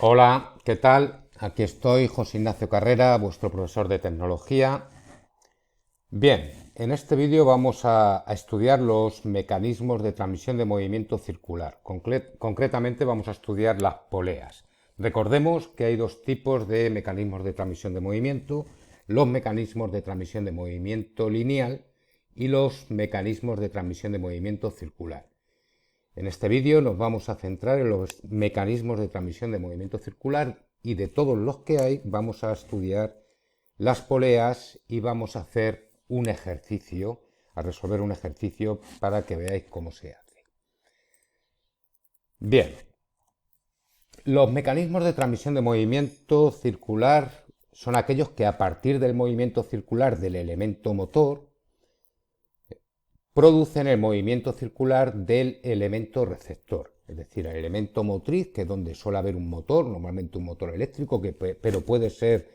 Hola, ¿qué tal? Aquí estoy, José Ignacio Carrera, vuestro profesor de tecnología. Bien, en este vídeo vamos a estudiar los mecanismos de transmisión de movimiento circular. Concretamente vamos a estudiar las poleas. Recordemos que hay dos tipos de mecanismos de transmisión de movimiento: los mecanismos de transmisión de movimiento lineal y los mecanismos de transmisión de movimiento circular. En este vídeo nos vamos a centrar en los mecanismos de transmisión de movimiento circular, y de todos los que hay vamos a estudiar las poleas y vamos a hacer un ejercicio, a resolver un ejercicio para que veáis cómo se hace. Bien, los mecanismos de transmisión de movimiento circular son aquellos que, a partir del movimiento circular del elemento motor, producen el movimiento circular del elemento receptor, es decir, el elemento motriz, que es donde suele haber un motor, normalmente un motor eléctrico, pero puede ser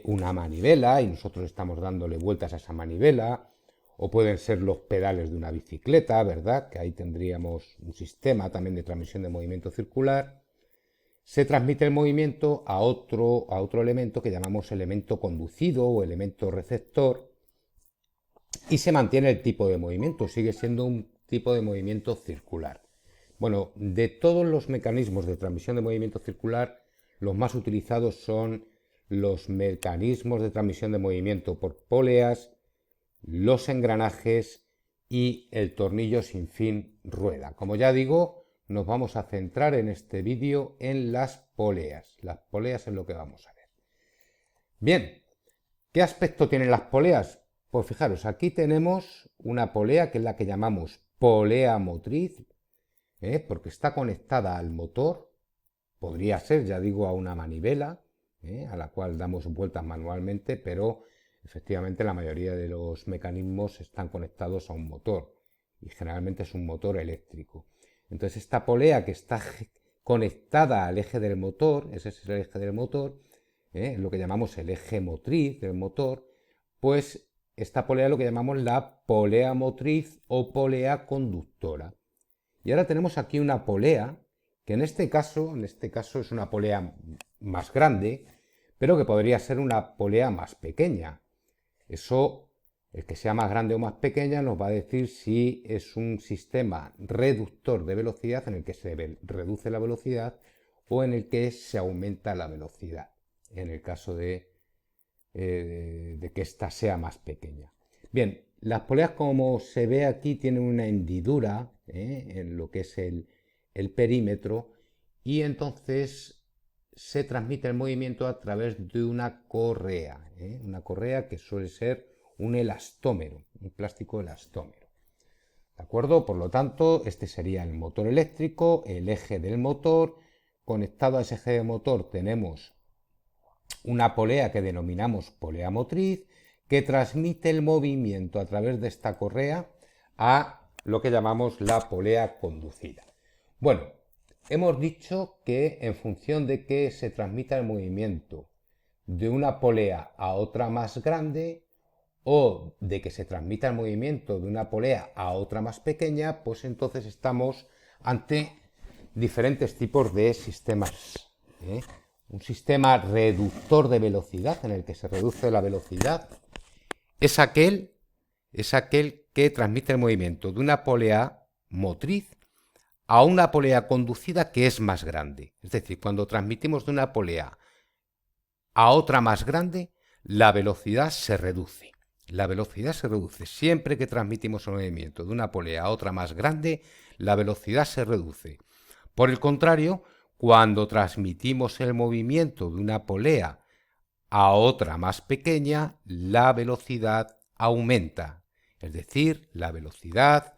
una manivela y nosotros estamos dándole vueltas a esa manivela, o pueden ser los pedales de una bicicleta, ¿verdad? Que ahí tendríamos un sistema también de transmisión de movimiento circular. Se transmite el movimiento a otro elemento que llamamos elemento conducido o elemento receptor, y se mantiene el tipo de movimiento, sigue siendo un tipo de movimiento circular. Bueno, de todos los mecanismos de transmisión de movimiento circular, los más utilizados son los mecanismos de transmisión de movimiento por poleas, los engranajes y el tornillo sin fin rueda. Como ya digo, nos vamos a centrar en este vídeo en las poleas. Las poleas es lo que vamos a ver. Bien, ¿qué aspecto tienen las poleas? Pues fijaros, aquí tenemos una polea que es la que llamamos polea motriz, porque está conectada al motor. Podría ser, ya digo, a una manivela, a la cual damos vueltas manualmente, pero efectivamente la mayoría de los mecanismos están conectados a un motor, y generalmente es un motor eléctrico. Entonces esta polea, que está conectada al eje del motor, ese es el eje del motor, lo que llamamos el eje motriz del motor, pues esta polea es lo que llamamos la polea motriz o polea conductora. Y ahora tenemos aquí una polea que en este caso es una polea más grande, pero que podría ser una polea más pequeña. Eso, el que sea más grande o más pequeña, nos va a decir si es un sistema reductor de velocidad en el que se reduce la velocidad o en el que se aumenta la velocidad, en el caso de que ésta sea más pequeña. Bien, las poleas, como se ve aquí, tienen una hendidura en lo que es el perímetro, y entonces se transmite el movimiento a través de una correa que suele ser un elastómero, un plástico elastómero. ¿De acuerdo? Por lo tanto, este sería el motor eléctrico, el eje del motor. Conectado a ese eje de motor tenemos una polea que denominamos polea motriz, que transmite el movimiento a través de esta correa a lo que llamamos la polea conducida. Bueno, hemos dicho que en función de que se transmita el movimiento de una polea a otra más grande, o de que se transmita el movimiento de una polea a otra más pequeña, pues entonces estamos ante diferentes tipos de sistemas. Un sistema reductor de velocidad, en el que se reduce la velocidad, es aquel, es aquel que transmite el movimiento de una polea motriz a una polea conducida que es más grande. Es decir, cuando transmitimos de una polea a otra más grande, la velocidad se reduce. La velocidad se reduce. Siempre que transmitimos el movimiento de una polea a otra más grande, la velocidad se reduce. Por el contrario, cuando transmitimos el movimiento de una polea a otra más pequeña, la velocidad aumenta. Es decir, la velocidad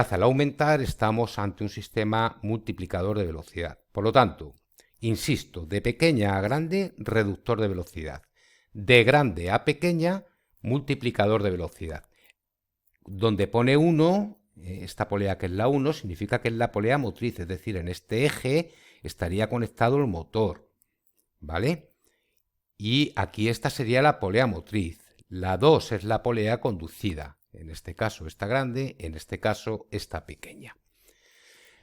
al aumentar, estamos ante un sistema multiplicador de velocidad. Por lo tanto, insisto, de pequeña a grande, reductor de velocidad. De grande a pequeña, multiplicador de velocidad. Donde pone 1, esta polea que es la 1, significa que es la polea motriz, es decir, en este eje estaría conectado el motor, ¿vale? Y aquí esta sería la polea motriz. La 2 es la polea conducida. En este caso esta grande, en este caso esta pequeña.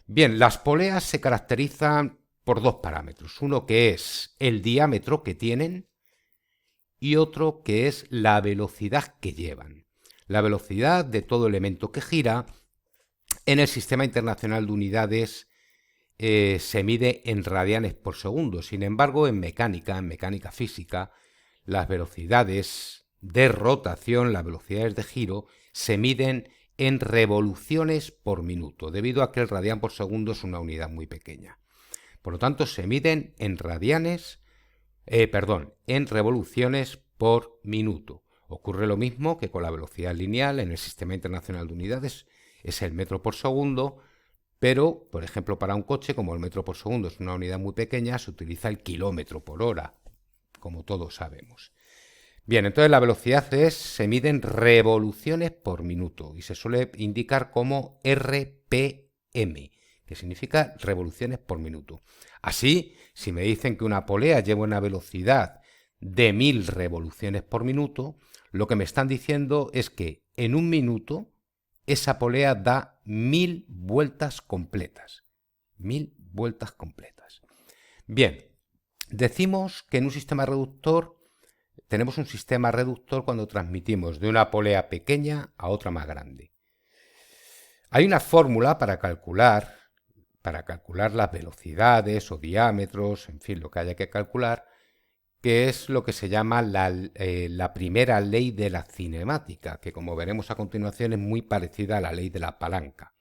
Bien, las poleas se caracterizan por dos parámetros. Uno que es el diámetro que tienen y otro que es la velocidad que llevan. La velocidad de todo elemento que gira en el Sistema Internacional de Unidades se mide en radianes por segundo. Sin embargo, en mecánica física, las velocidades de rotación, las velocidades de giro, se miden en revoluciones por minuto, debido a que el radián por segundo es una unidad muy pequeña. Por lo tanto, se miden en en revoluciones por minuto. Ocurre lo mismo que con la velocidad lineal en el Sistema Internacional de Unidades, es el metro por segundo, pero, por ejemplo, para un coche, como el metro por segundo es una unidad muy pequeña, se utiliza el kilómetro por hora, como todos sabemos. Bien, entonces la velocidad se mide en revoluciones por minuto y se suele indicar como RPM, que significa revoluciones por minuto. Así, si me dicen que una polea lleva una velocidad de 1000 revoluciones por minuto, lo que me están diciendo es que en un minuto esa polea da 1000 vueltas completas. 1000 vueltas completas. Bien, decimos que en un sistema reductor tenemos un sistema reductor cuando transmitimos de una polea pequeña a otra más grande. Hay una fórmula para calcular las velocidades o diámetros, en fin, lo que haya que calcular, que es lo que se llama la primera ley de la cinemática, que como veremos a continuación es muy parecida a la ley de la palanca.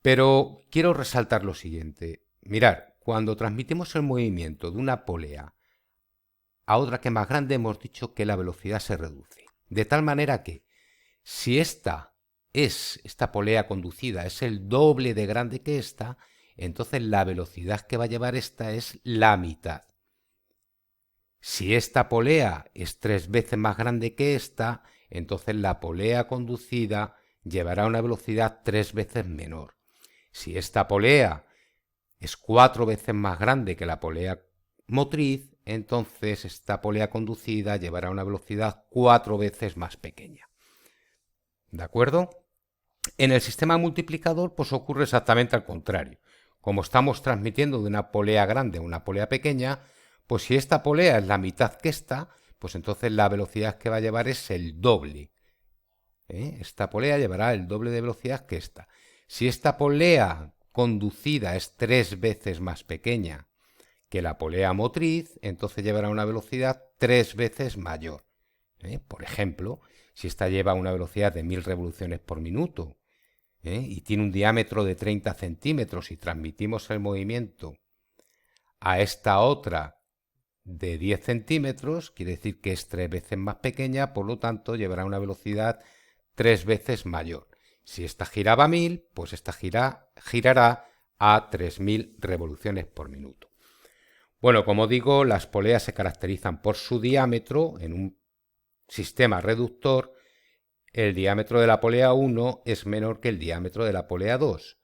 Pero quiero resaltar lo siguiente. Mirad, cuando transmitimos el movimiento de una polea a otra que es más grande, hemos dicho que la velocidad se reduce. De tal manera que si esta polea conducida es el doble de grande que esta, entonces la velocidad que va a llevar esta es la mitad. Si esta polea es 3 veces más grande que esta, entonces la polea conducida llevará una velocidad 3 veces menor. Si esta polea es 4 veces más grande que la polea motriz, entonces esta polea conducida llevará una velocidad 4 veces más pequeña. ¿De acuerdo? En el sistema multiplicador pues ocurre exactamente al contrario. Como estamos transmitiendo de una polea grande a una polea pequeña, pues si esta polea es la mitad que esta, pues entonces la velocidad que va a llevar es el doble. Esta polea llevará el doble de velocidad que esta. Si esta polea conducida es 3 veces más pequeña que la polea motriz, entonces llevará una velocidad 3 veces mayor. Por ejemplo, si esta lleva una velocidad de 1000 revoluciones por minuto y tiene un diámetro de 30 centímetros y transmitimos el movimiento a esta otra de 10 centímetros, quiere decir que es 3 veces más pequeña, por lo tanto llevará una velocidad 3 veces mayor. Si esta giraba 1000, pues esta girará a 3000 revoluciones por minuto. Bueno, como digo, las poleas se caracterizan por su diámetro. En un sistema reductor, el diámetro de la polea 1 es menor que el diámetro de la polea 2.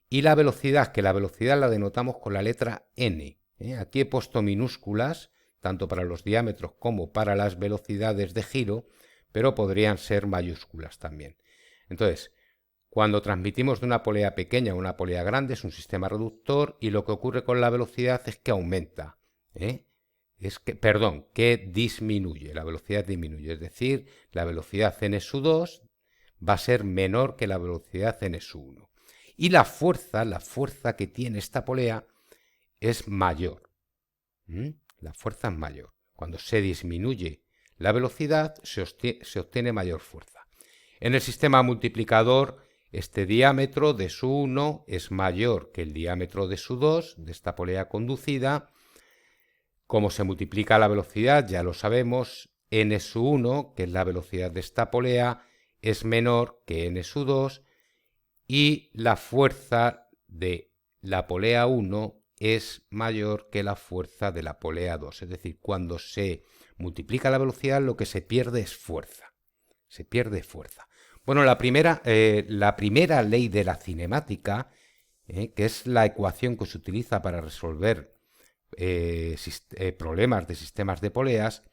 Y la velocidad, que la velocidad la denotamos con la letra n. Aquí he puesto minúsculas, tanto para los diámetros como para las velocidades de giro, pero podrían ser mayúsculas también. Entonces, cuando transmitimos de una polea pequeña a una polea grande es un sistema reductor y lo que ocurre con la velocidad es que aumenta, que disminuye, la velocidad disminuye, es decir, la velocidad n-2 va a ser menor que la velocidad n-1. Y la fuerza que tiene esta polea es mayor. La fuerza es mayor. Cuando se disminuye la velocidad se obtiene mayor fuerza. En el sistema multiplicador, este diámetro de su 1 es mayor que el diámetro de su 2, de esta polea conducida. Como se multiplica la velocidad, ya lo sabemos, n-1, que es la velocidad de esta polea, es menor que n-2 y la fuerza de la polea 1 es mayor que la fuerza de la polea 2. Es decir, cuando se multiplica la velocidad lo que se pierde es fuerza. Se pierde fuerza. Bueno, la primera ley de la cinemática, que es la ecuación que se utiliza para resolver problemas de sistemas de poleas,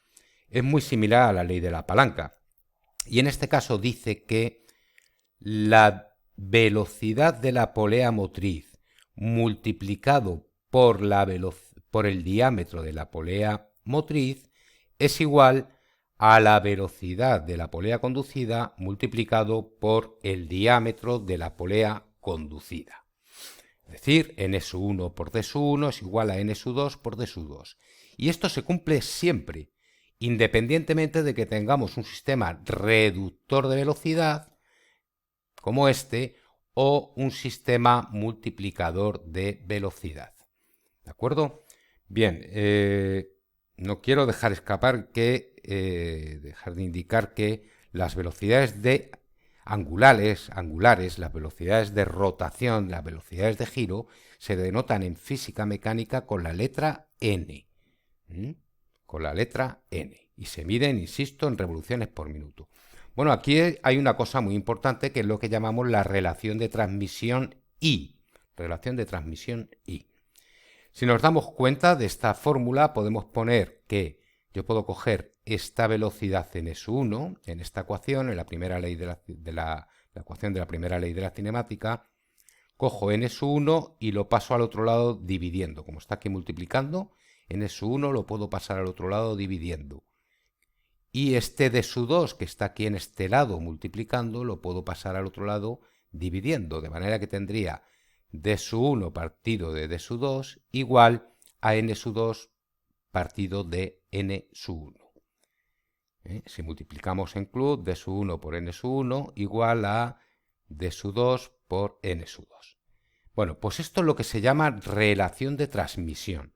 es muy similar a la ley de la palanca. Y en este caso dice que la velocidad de la polea motriz multiplicado por el diámetro de la polea motriz es igual a la velocidad de la polea conducida multiplicado por el diámetro de la polea conducida. Es decir, n-1 por d-1 es igual a n-2 por d-2. Y esto se cumple siempre, independientemente de que tengamos un sistema reductor de velocidad, como este, o un sistema multiplicador de velocidad. ¿De acuerdo? Bien, no quiero dejar escapar dejar de indicar que las velocidades angulares, las velocidades de rotación, las velocidades de giro, se denotan en física mecánica con la letra n. Con la letra n. Y se miden, insisto, en revoluciones por minuto. Bueno, aquí hay una cosa muy importante que es lo que llamamos la relación de transmisión I. Relación de transmisión I. Si nos damos cuenta de esta fórmula, podemos poner que yo puedo coger esta velocidad en S1, en esta ecuación, en la primera ley la ecuación de la primera ley de la cinemática, cojo en S1 y lo paso al otro lado dividiendo. Como está aquí multiplicando, en S1 lo puedo pasar al otro lado dividiendo. Y este d-2 que está aquí en este lado multiplicando, lo puedo pasar al otro lado dividiendo, de manera que tendría d-1 partido de d-2 igual a n-2 partido de n-1. Si multiplicamos en club, d-1 por n-1 igual a d-2 por n-2. Bueno, pues esto es lo que se llama relación de transmisión,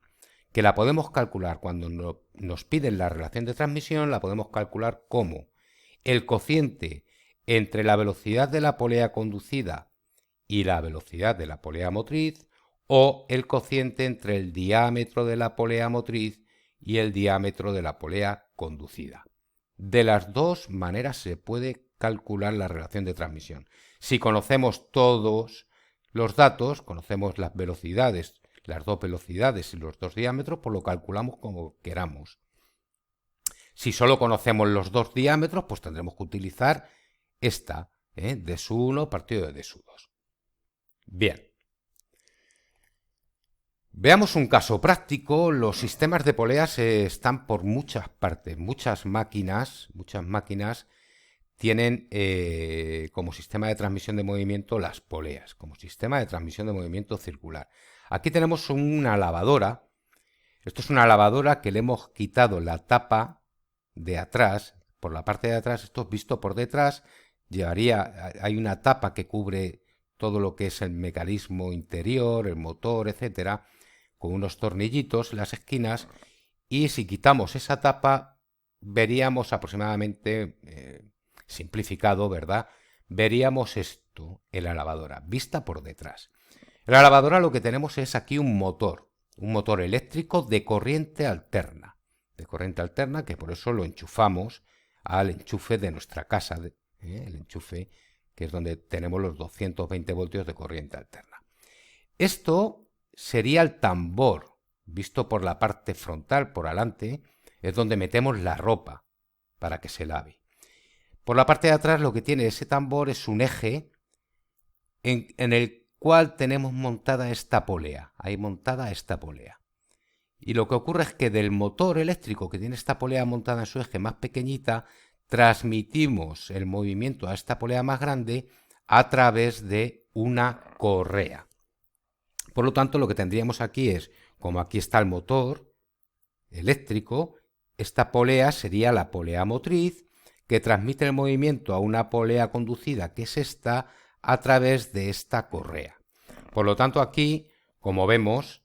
que la podemos calcular cuando nos piden la relación de transmisión, la podemos calcular como el cociente entre la velocidad de la polea conducida y la velocidad de la polea motriz, o el cociente entre el diámetro de la polea motriz y el diámetro de la polea conducida. De las dos maneras se puede calcular la relación de transmisión. Si conocemos todos los datos, conocemos las velocidades, las dos velocidades y los dos diámetros, pues lo calculamos como queramos. Si solo conocemos los dos diámetros, pues tendremos que utilizar esta, d-1 partido de d-2. Bien. Veamos un caso práctico. Los sistemas de poleas están por muchas partes. Muchas máquinas tienen como sistema de transmisión de movimiento las poleas, como sistema de transmisión de movimiento circular. Aquí tenemos una lavadora. Esto es una lavadora que le hemos quitado la tapa de atrás, por la parte de atrás. Esto visto por detrás, hay una tapa que cubre todo lo que es el mecanismo interior, el motor, etcétera, con unos tornillitos en las esquinas, y si quitamos esa tapa veríamos aproximadamente, simplificado, ¿verdad? Veríamos esto en la lavadora, vista por detrás. En la lavadora lo que tenemos es aquí un motor eléctrico de corriente alterna, que por eso lo enchufamos al enchufe de nuestra casa, el enchufe que es donde tenemos los 220 voltios de corriente alterna. Esto sería el tambor, visto por la parte frontal, por adelante, es donde metemos la ropa para que se lave. Por la parte de atrás lo que tiene ese tambor es un eje en el cual tenemos montada esta polea. Ahí montada esta polea. Y lo que ocurre es que del motor eléctrico que tiene esta polea montada en su eje más pequeñita, transmitimos el movimiento a esta polea más grande a través de una correa. Por lo tanto, lo que tendríamos aquí es, como aquí está el motor eléctrico, esta polea sería la polea motriz, que transmite el movimiento a una polea conducida, que es esta, a través de esta correa. Por lo tanto, aquí, como vemos,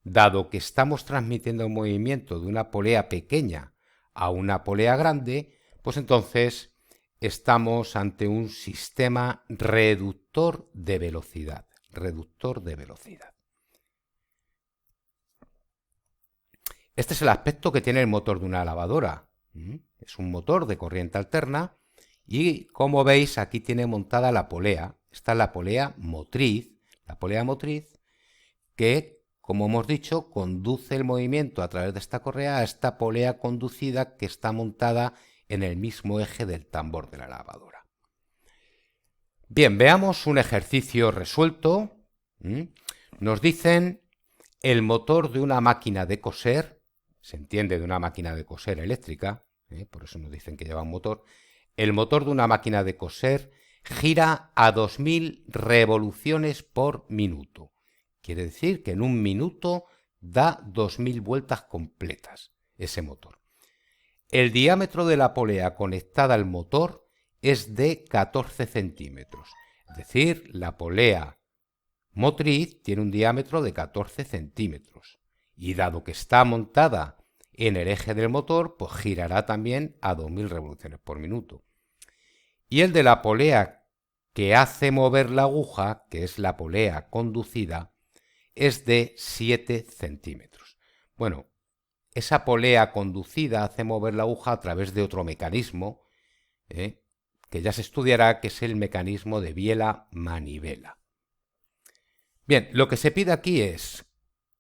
dado que estamos transmitiendo el movimiento de una polea pequeña a una polea grande, pues entonces estamos ante un sistema reductor de velocidad. Este es el aspecto que tiene el motor de una lavadora. Es un motor de corriente alterna y, como veis, aquí tiene montada la polea. Esta es la polea motriz que, como hemos dicho, conduce el movimiento a través de esta correa a esta polea conducida que está montada en el mismo eje del tambor de la lavadora. Bien, veamos un ejercicio resuelto. Nos dicen el motor de una máquina de coser, se entiende de una máquina de coser eléctrica, por eso nos dicen que lleva un motor. El motor de una máquina de coser gira a 2000 revoluciones por minuto. Quiere decir que en un minuto da 2000 vueltas completas ese motor. El diámetro de la polea conectada al motor es de 14 centímetros. Es decir, la polea motriz tiene un diámetro de 14 centímetros. Y dado que está montada en el eje del motor, pues girará también a 2000 revoluciones por minuto. Y el de la polea que hace mover la aguja, que es la polea conducida, es de 7 centímetros. Bueno, esa polea conducida hace mover la aguja a través de otro mecanismo, que ya se estudiará, que es el mecanismo de biela-manivela. Bien, lo que se pide aquí es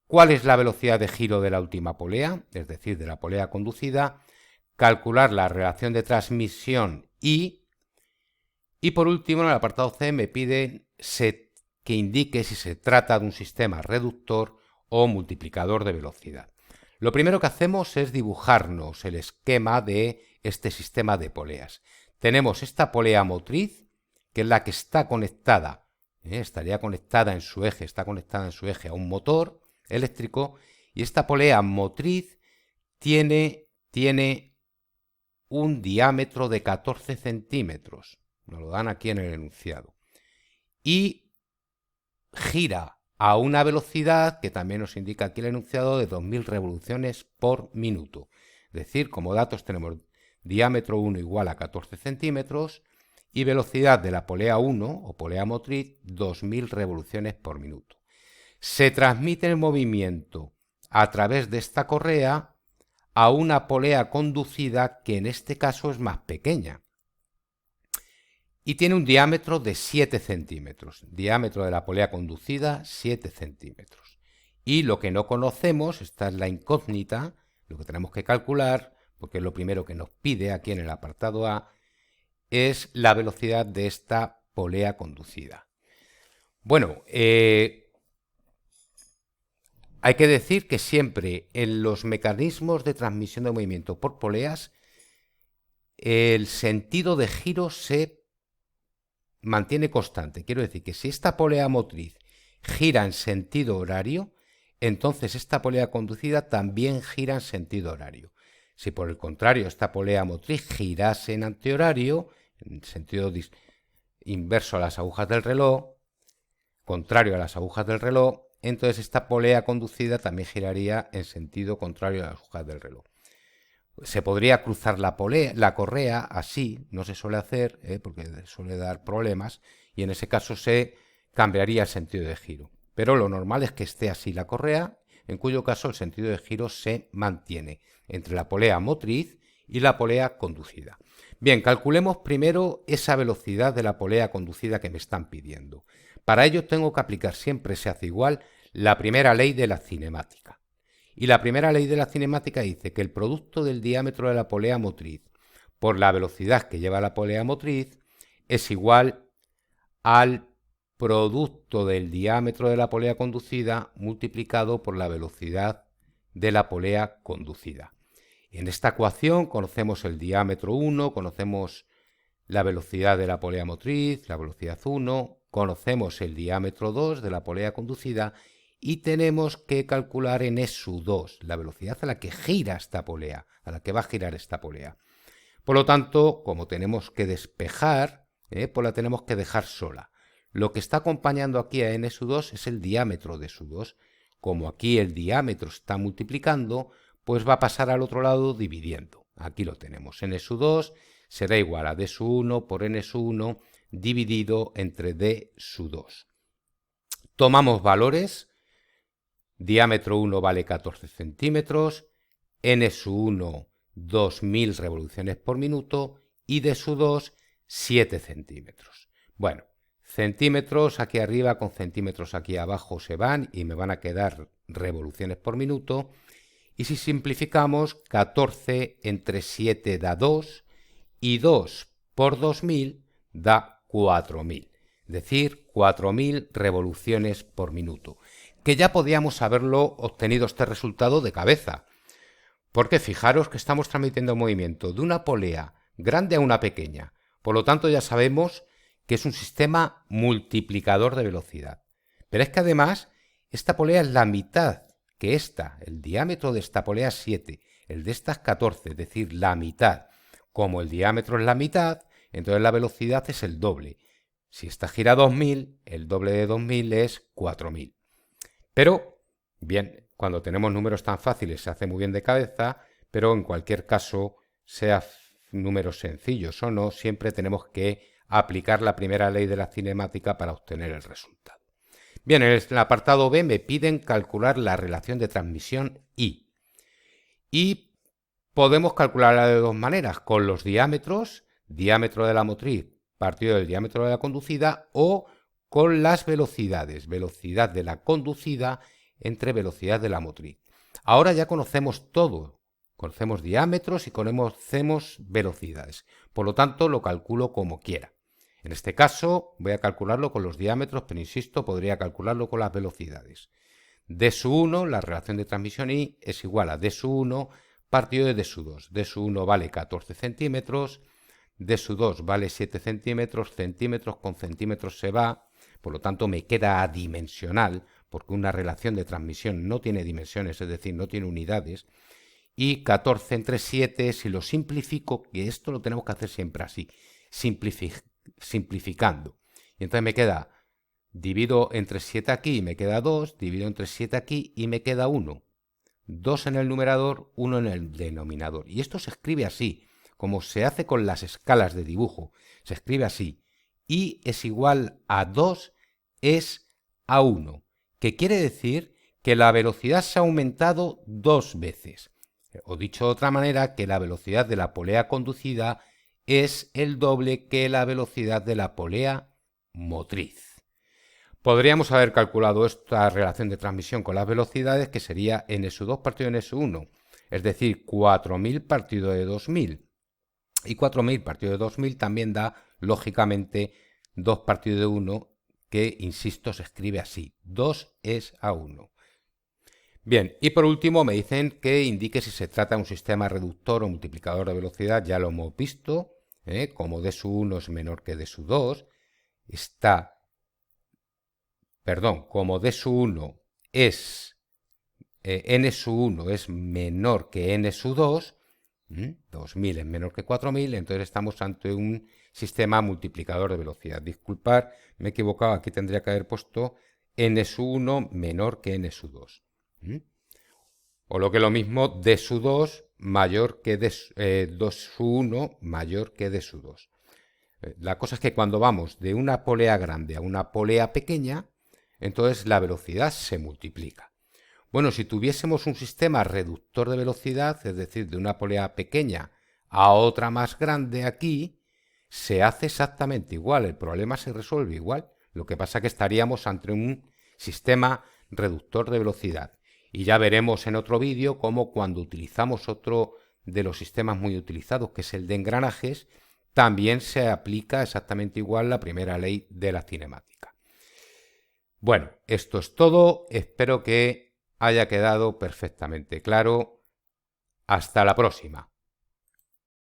cuál es la velocidad de giro de la última polea, es decir, de la polea conducida, calcular la relación de transmisión y por último, en el apartado C me pide que indique si se trata de un sistema reductor o multiplicador de velocidad. Lo primero que hacemos es dibujarnos el esquema de este sistema de poleas. Tenemos esta polea motriz, que es la que está conectada, estaría conectada en su eje, está conectada en su eje a un motor eléctrico, y esta polea motriz tiene un diámetro de 14 centímetros, nos lo dan aquí en el enunciado, y gira a una velocidad que también nos indica aquí el enunciado de 2000 revoluciones por minuto. Es decir, como datos tenemos diámetro 1 igual a 14 centímetros y velocidad de la polea 1 o polea motriz 2000 revoluciones por minuto. Se transmite el movimiento a través de esta correa a una polea conducida que en este caso es más pequeña y tiene un diámetro de 7 centímetros. Diámetro de la polea conducida, 7 centímetros. Y lo que no conocemos, esta es la incógnita, lo que tenemos que calcular, porque es lo primero que nos pide aquí en el apartado A, es la velocidad de esta polea conducida. Bueno, hay que decir que siempre en los mecanismos de transmisión de movimiento por poleas, el sentido de giro se mantiene constante. Quiero decir que si esta polea motriz gira en sentido horario, entonces esta polea conducida también gira en sentido horario. Si por el contrario esta polea motriz girase en antihorario, en sentido inverso a las agujas del reloj, contrario a las agujas del reloj, entonces esta polea conducida también giraría en sentido contrario a las agujas del reloj. Se podría cruzar la correa así, no se suele hacer, porque suele dar problemas, y en ese caso se cambiaría el sentido de giro. Pero lo normal es que esté así la correa, en cuyo caso el sentido de giro se mantiene entre la polea motriz y la polea conducida. Bien, calculemos primero esa velocidad de la polea conducida que me están pidiendo. Para ello tengo que aplicar, siempre se hace igual, la primera ley de la cinemática. Y la primera ley de la cinemática dice que el producto del diámetro de la polea motriz por la velocidad que lleva la polea motriz es igual al producto del diámetro de la polea conducida multiplicado por la velocidad de la polea conducida. En esta ecuación conocemos el diámetro 1, conocemos la velocidad de la polea motriz, la velocidad 1, conocemos el diámetro 2 de la polea conducida y tenemos que calcular en E2 la velocidad a la que gira esta polea, a la que va a girar esta polea. Por lo tanto, como tenemos que despejar, pues la tenemos que dejar sola. Lo que está acompañando aquí a N2 es el diámetro de S2. Como aquí el diámetro está multiplicando, pues va a pasar al otro lado dividiendo. Aquí lo tenemos. N2 será igual a D1 por N1 dividido entre D2. Tomamos valores. Diámetro 1 vale 14 centímetros, N1 2000 revoluciones por minuto y D2 7 centímetros. Bueno, centímetros aquí arriba con centímetros aquí abajo se van y me van a quedar revoluciones por minuto. Y si simplificamos, 14 entre 7 da 2 y 2 por 2000 da 4000. es decir, 4.000 revoluciones por minuto, que ya podíamos haberlo obtenido este resultado de cabeza, porque fijaros que estamos transmitiendo movimiento de una polea grande a una pequeña, por lo tanto ya sabemos que es un sistema multiplicador de velocidad. Pero es que además esta polea es la mitad que esta, el diámetro de esta polea es 7, el de esta es 14, es decir, la mitad. Como el diámetro es la mitad, entonces la velocidad es el doble. Si esta gira 2000, el doble de 2000 es 4000. Pero, bien, cuando tenemos números tan fáciles se hace muy bien de cabeza, pero en cualquier caso, sea números sencillos o no, siempre tenemos que aplicar la primera ley de la cinemática para obtener el resultado. Bien, en el apartado B me piden calcular la relación de transmisión I. Y podemos calcularla de dos maneras, con los diámetros, diámetro de la motriz partido del diámetro de la conducida, o con las velocidades, velocidad de la conducida entre velocidad de la motriz. Ahora ya conocemos todo, conocemos diámetros y conocemos velocidades, por lo tanto lo calculo como quiera. En este caso voy a calcularlo con los diámetros, pero insisto, podría calcularlo con las velocidades. D sub 1, la relación de transmisión I, es igual a D sub 1 partido de D sub 2. D sub 1 vale 14 centímetros, D sub 2 vale 7 centímetros, centímetros con centímetros se va, por lo tanto me queda adimensional, porque una relación de transmisión no tiene dimensiones, es decir, no tiene unidades, y 14 entre 7, si lo simplifico, que esto lo tenemos que hacer siempre así, simplificando. Y entonces me queda, divido entre 7 aquí y me queda 2, divido entre 7 aquí y me queda 1. 2 en el numerador, 1 en el denominador. Y esto se escribe así, como se hace con las escalas de dibujo. Se escribe así, I es igual a 2 es a 1, que quiere decir que la velocidad se ha aumentado 2 veces. O dicho de otra manera, que la velocidad de la polea conducida es el doble que la velocidad de la polea motriz. Podríamos haber calculado esta relación de transmisión con las velocidades, que sería n sub 2 partido de n sub 1, es decir, 4000 partido de 2000. Y 4000 partido de 2000 también da, lógicamente, 2 partido de 1, que, insisto, se escribe así. 2 es a 1. Bien, y por último me dicen que indique si se trata de un sistema reductor o multiplicador de velocidad. Ya lo hemos visto, como D sub 1 es menor que D sub 2, como D sub 1 es n sub 1 es menor que n sub 2, 2000 es menor que 4000, entonces estamos ante un sistema multiplicador de velocidad. Disculpad, me he equivocado, aquí tendría que haber puesto n sub 1 menor que n sub 2. O lo que es lo mismo, d sub 2 mayor que 2 sub 1 mayor que d sub 2. La cosa es que cuando vamos de una polea grande a una polea pequeña, entonces la velocidad se multiplica. Bueno, si tuviésemos un sistema reductor de velocidad, es decir, de una polea pequeña a otra más grande aquí, se hace exactamente igual, el problema se resuelve igual. Lo que pasa es que estaríamos ante un sistema reductor de velocidad. Y ya veremos en otro vídeo cómo cuando utilizamos otro de los sistemas muy utilizados, que es el de engranajes, también se aplica exactamente igual la primera ley de la cinemática. Bueno, esto es todo. Espero que haya quedado perfectamente claro. Hasta la próxima.